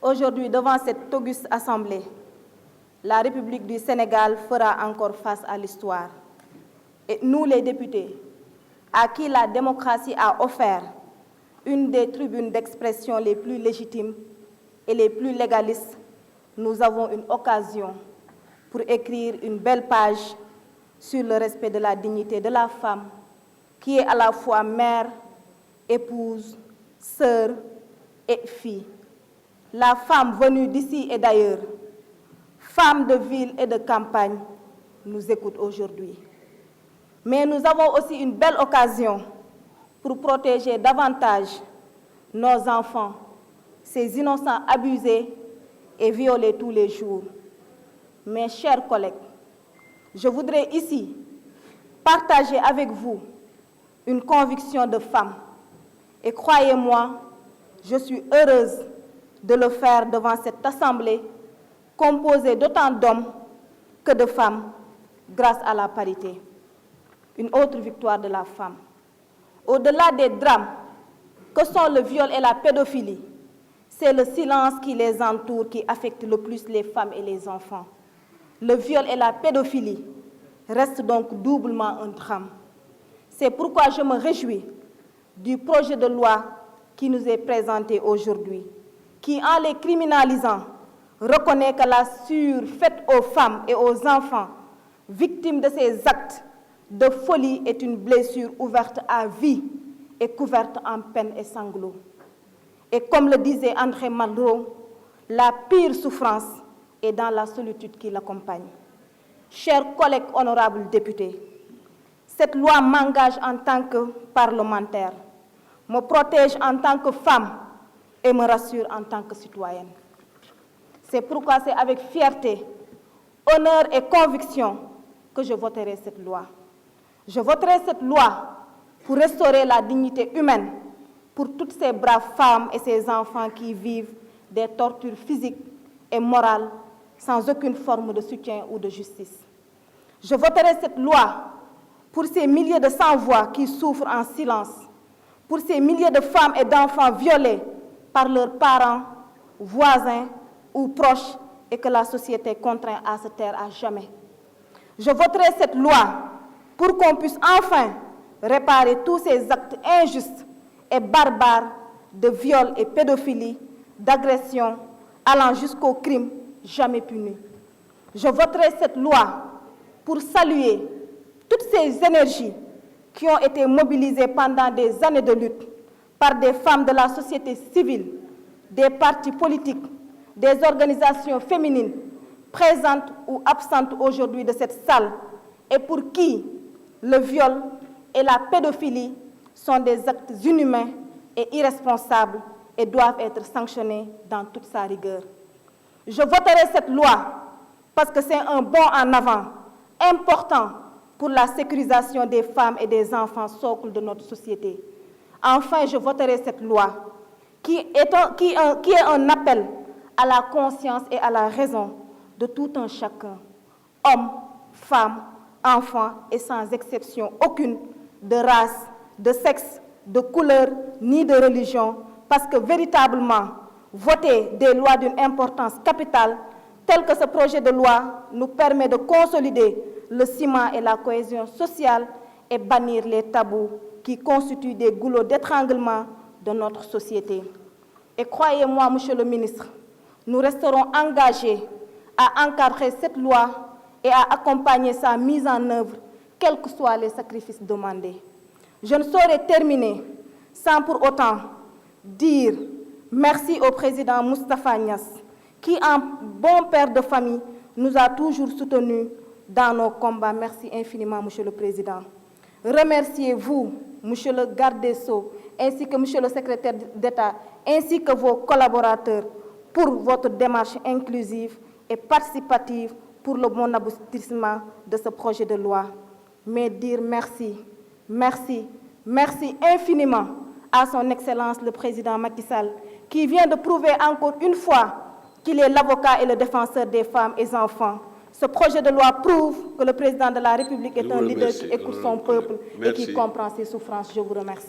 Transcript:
Aujourd'hui, devant cette auguste assemblée, la République du Sénégal fera encore face à l'histoire. Et nous, les députés, à qui la démocratie a offert une des tribunes d'expression les plus légitimes et les plus légalistes, nous avons une occasion pour écrire une belle page sur le respect de la dignité de la femme, qui est à la fois mère, épouse, sœur et fille. La femme venue d'ici et d'ailleurs, femme de ville et de campagne, nous écoute aujourd'hui. Mais nous avons aussi une belle occasion pour protéger davantage nos enfants, ces innocents abusés et violés tous les jours. Mes chers collègues, je voudrais ici partager avec vous une conviction de femme. Et croyez-moi, je suis heureuse de le faire devant cette assemblée composée d'autant d'hommes que de femmes grâce à la parité. Une autre victoire de la femme. Au-delà des drames que sont le viol et la pédophilie, c'est le silence qui les entoure qui affecte le plus les femmes et les enfants. Le viol et la pédophilie restent donc doublement un drame. C'est pourquoi je me réjouis du projet de loi qui nous est présenté aujourd'hui, qui, en les criminalisant, reconnaît que la sueur faite aux femmes et aux enfants victimes de ces actes de folie est une blessure ouverte à vie et couverte en peine et sanglots. Et comme le disait André Malraux, la pire souffrance est dans la solitude qui l'accompagne. Chers collègues honorables députés, cette loi m'engage en tant que parlementaire, me protège en tant que femme et me rassure en tant que citoyenne. C'est pourquoi c'est avec fierté, honneur et conviction que je voterai cette loi. Je voterai cette loi pour restaurer la dignité humaine pour toutes ces braves femmes et ces enfants qui vivent des tortures physiques et morales sans aucune forme de soutien ou de justice. Je voterai cette loi pour ces milliers de sans-voix qui souffrent en silence, pour ces milliers de femmes et d'enfants violés par leurs parents, voisins ou proches et que la société contraint à se taire à jamais. Je voterai cette loi pour qu'on puisse enfin réparer tous ces actes injustes et barbares de viol et pédophilie, d'agression, allant jusqu'au crime jamais puni. Je voterai cette loi pour saluer toutes ces énergies qui ont été mobilisées pendant des années de lutte par des femmes de la société civile, des partis politiques, des organisations féminines présentes ou absentes aujourd'hui de cette salle et pour qui le viol et la pédophilie sont des actes inhumains et irresponsables et doivent être sanctionnés dans toute sa rigueur. Je voterai cette loi parce que c'est un bond en avant important pour la sécurisation des femmes et des enfants socles de notre société. Enfin, je voterai cette loi qui est un appel à la conscience et à la raison de tout un chacun, hommes, femmes, enfants et sans exception aucune, de race, de sexe, de couleur ni de religion, parce que véritablement, voter des lois d'une importance capitale, tel que ce projet de loi nous permet de consolider le ciment et la cohésion sociale et bannir les tabous qui constituent des goulots d'étranglement de notre société. Et croyez-moi, Monsieur le ministre, nous resterons engagés à encadrer cette loi et à accompagner sa mise en œuvre, quels que soient les sacrifices demandés. Je ne saurais terminer sans pour autant dire merci au président Moustapha Niasse, qui, en bon père de famille, nous a toujours soutenus dans nos combats. Merci infiniment, Monsieur le Président. Remerciez-vous, Monsieur le garde des Sceaux, ainsi que Monsieur le secrétaire d'État, ainsi que vos collaborateurs, pour votre démarche inclusive et participative pour le bon aboutissement de ce projet de loi. Mais dire merci, merci, merci infiniment à son Excellence le Président Macky Sall, qui vient de prouver encore une fois qu'il est l'avocat et le défenseur des femmes et des enfants. Ce projet de loi prouve que le Président de la République est un leader qui écoute son peuple et qui comprend ses souffrances. Je vous remercie.